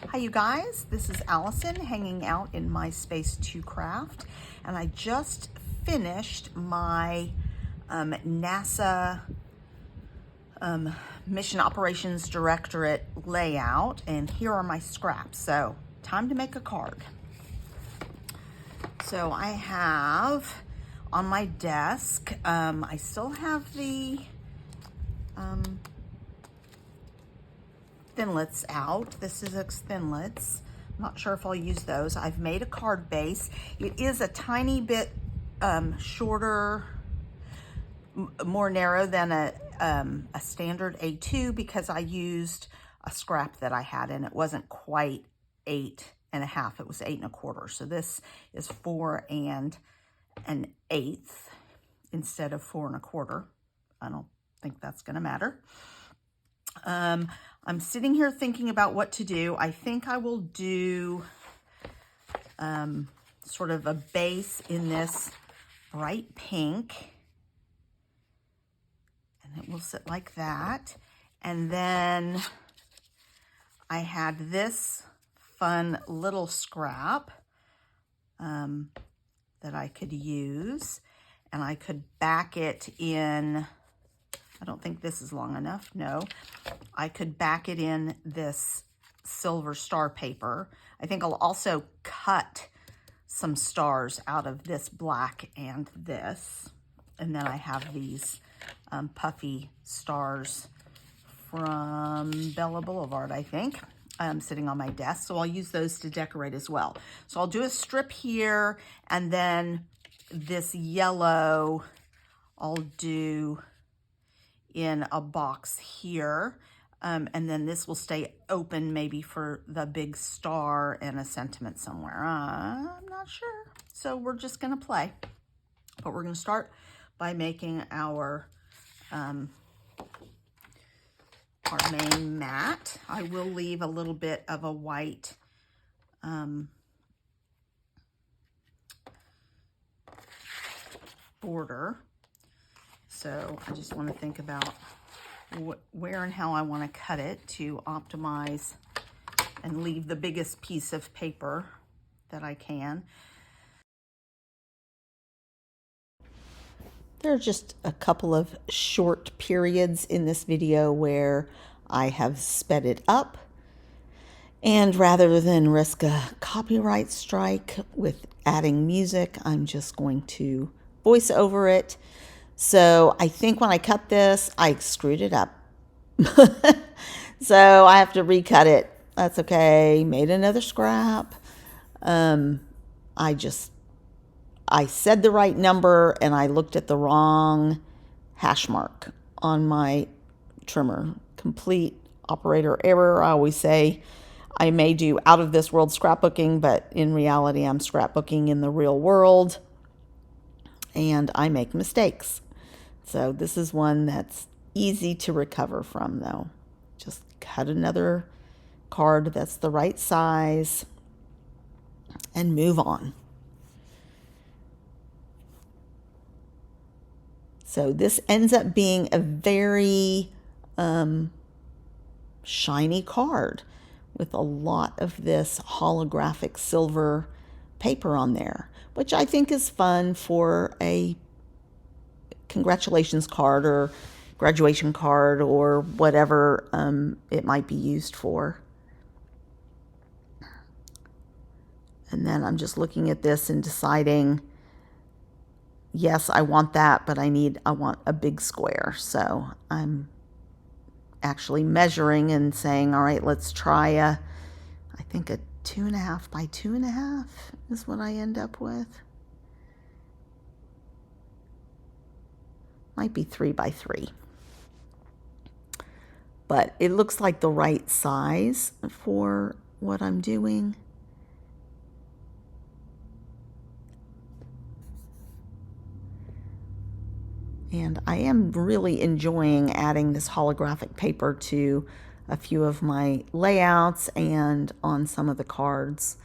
Hi you guys, this is Allison hanging out in my Space 2 craft, and I just finished my NASA Mission Operations Directorate layout, and here are my scraps. So time to make a card. So I have on my desk, I still have the thinlits out. This is thinlits. I'm not sure if I'll use those. I've made a card base. It is a tiny bit shorter, more narrow than a standard A2 because I used a scrap that I had and it wasn't quite 8.5. It was 8.25. So this is 4 1/8 instead of 4 1/4. I don't think that's going to matter. I'm sitting here thinking about what to do. I think I will do sort of a base in this bright pink. And it will sit like that. And then I had this fun little scrap that I could use. And I could back it in... I don't think this is long enough. No, I could back it in this silver star paper. I think I'll also cut some stars out of this black and this. And then I have these puffy stars from Bella Boulevard, I think, sitting on my desk. So I'll use those to decorate as well. So I'll do a strip here, and then this yellow I'll do in a box here, and then this will stay open maybe for the big star and a sentiment somewhere. I'm not sure, so we're just gonna play. But we're gonna start by making our main mat. I will leave a little bit of a white border. So I just want to think about where and how I want to cut it to optimize and leave the biggest piece of paper that I can. There are just a couple of short periods in this video where I have sped it up. And rather than risk a copyright strike with adding music, I'm just going to voice over it. So I think when I cut this, I screwed it up. So I have to recut it. That's okay. Made another scrap. I said the right number and I looked at the wrong hash mark on my trimmer. Complete operator error. I always say I may do out of this world scrapbooking, but in reality, I'm scrapbooking in the real world and I make mistakes. So this is one that's easy to recover from, though. Just cut another card that's the right size and move on. So this ends up being a very shiny card with a lot of this holographic silver paper on there, which I think is fun for a congratulations card or graduation card or whatever it might be used for. And then I'm just looking at this and deciding, yes, I want that, but I want a big square. So I'm actually measuring and saying, all right, let's try I think a 2.5 by 2.5 is what I end up with. Might be 3 by 3. But it looks like the right size for what I'm doing. And I am really enjoying adding this holographic paper to a few of my layouts and on some of the cards.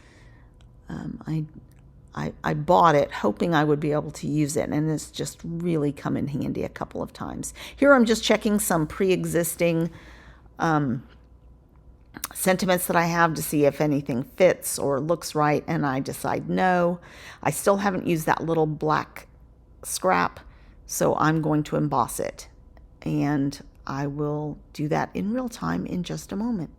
I bought it hoping I would be able to use it, and it's just really come in handy a couple of times. Here I'm just checking some pre-existing sentiments that I have to see if anything fits or looks right, and I decide no. I still haven't used that little black scrap, so I'm going to emboss it, and I will do that in real time in just a moment.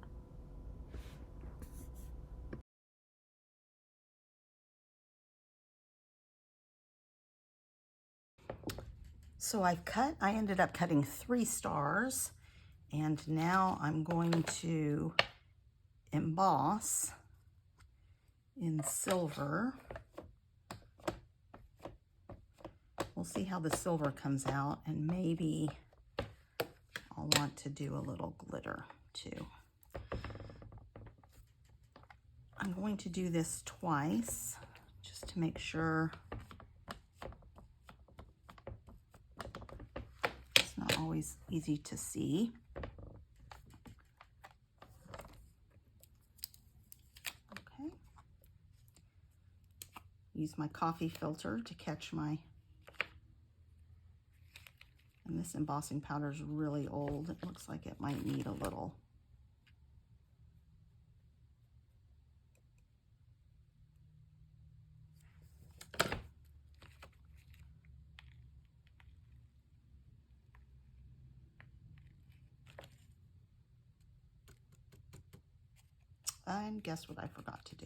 So I ended up cutting 3 stars, and now I'm going to emboss in silver. We'll see how the silver comes out, and maybe I'll want to do a little glitter too. I'm going to do this twice just to make sure. It's not always easy to see. Okay. Use my coffee filter to catch my, and this embossing powder is really old. It looks like it might need a little. And guess what I forgot to do?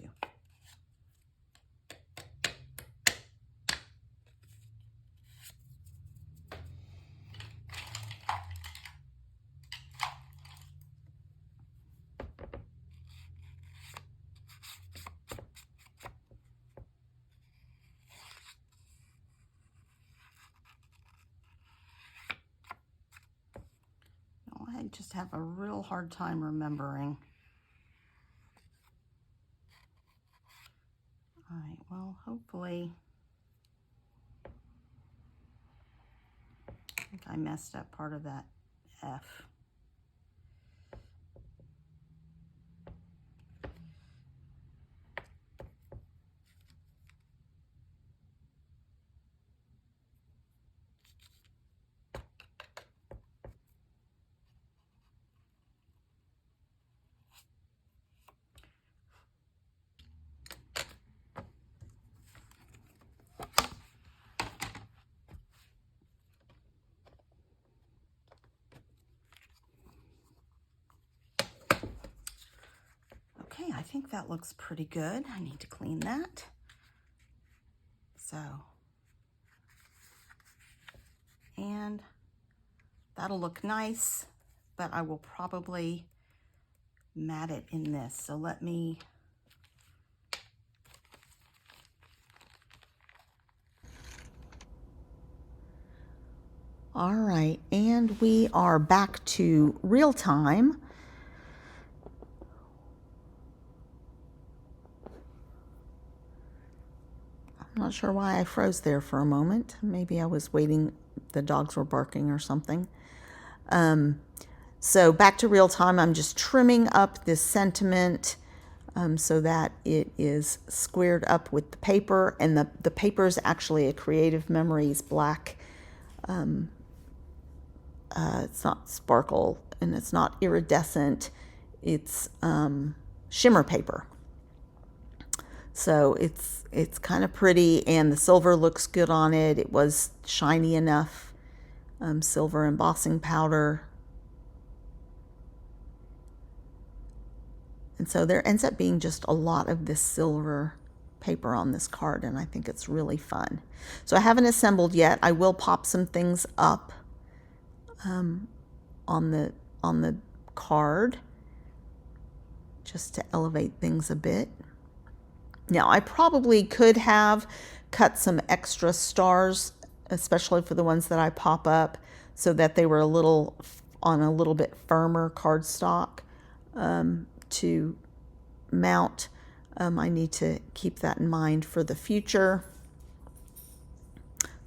No, I just have a real hard time remembering. All right, well, hopefully, I think I messed up part of that F. Okay, I think that looks pretty good. I need to clean that. So, and that'll look nice, but I will probably mat it in this. So let me, all right, and we are back to real time. I'm not sure why I froze there for a moment. Maybe I was waiting, the dogs were barking or something. So back to real time, I'm just trimming up this sentiment so that it is squared up with the paper, and the paper is actually a Creative Memories black. It's not sparkle and it's not iridescent, it's shimmer paper. So it's kind of pretty, and the silver looks good on it. It was shiny enough, silver embossing powder. And so there ends up being just a lot of this silver paper on this card, and I think it's really fun. So I haven't assembled yet. I will pop some things up on the card just to elevate things a bit. Now, I probably could have cut some extra stars, especially for the ones that I pop up, so that they were on a little bit firmer cardstock to mount. I need to keep that in mind for the future,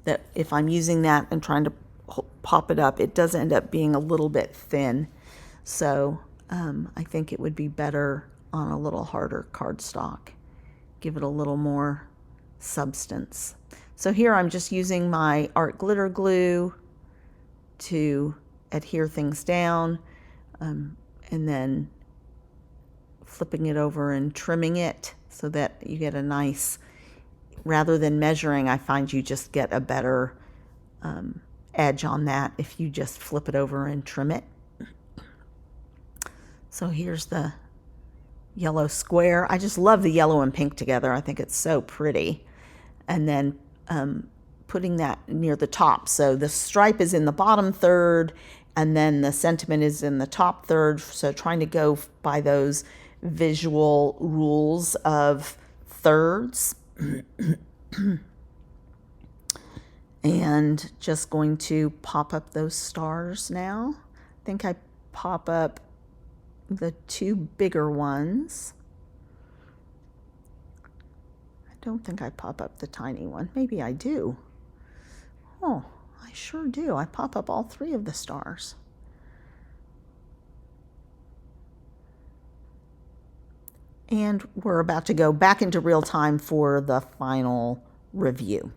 that if I'm using that and trying to pop it up, it does end up being a little bit thin. So I think it would be better on a little harder cardstock. Give it a little more substance. So here I'm just using my art glitter glue to adhere things down, and then flipping it over and trimming it so that you get a nice, rather than measuring, I find you just get a better edge on that if you just flip it over and trim it. So here's the yellow square. I just love the yellow and pink together. I think it's so pretty. And then putting that near the top. So the stripe is in the bottom third, and then the sentiment is in the top third. So trying to go by those visual rules of thirds. And just going to pop up those stars now. I think I pop up the two bigger ones. I don't think I pop up the tiny one. Maybe I do. Oh, I sure do. I pop up all three of the stars. And we're about to go back into real time for the final review.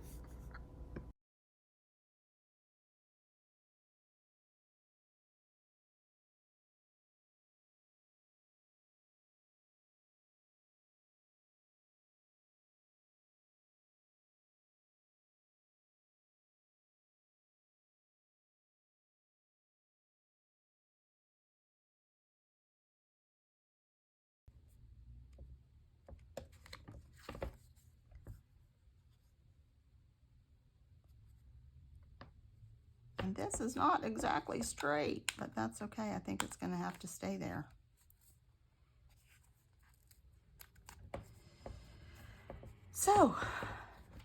And this is not exactly straight, but that's okay. I think it's going to have to stay there. So,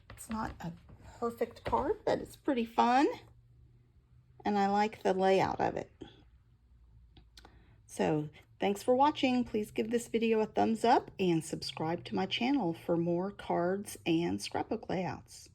it's not a perfect card, but it's pretty fun. And I like the layout of it. So, thanks for watching. Please give this video a thumbs up and subscribe to my channel for more cards and scrapbook layouts.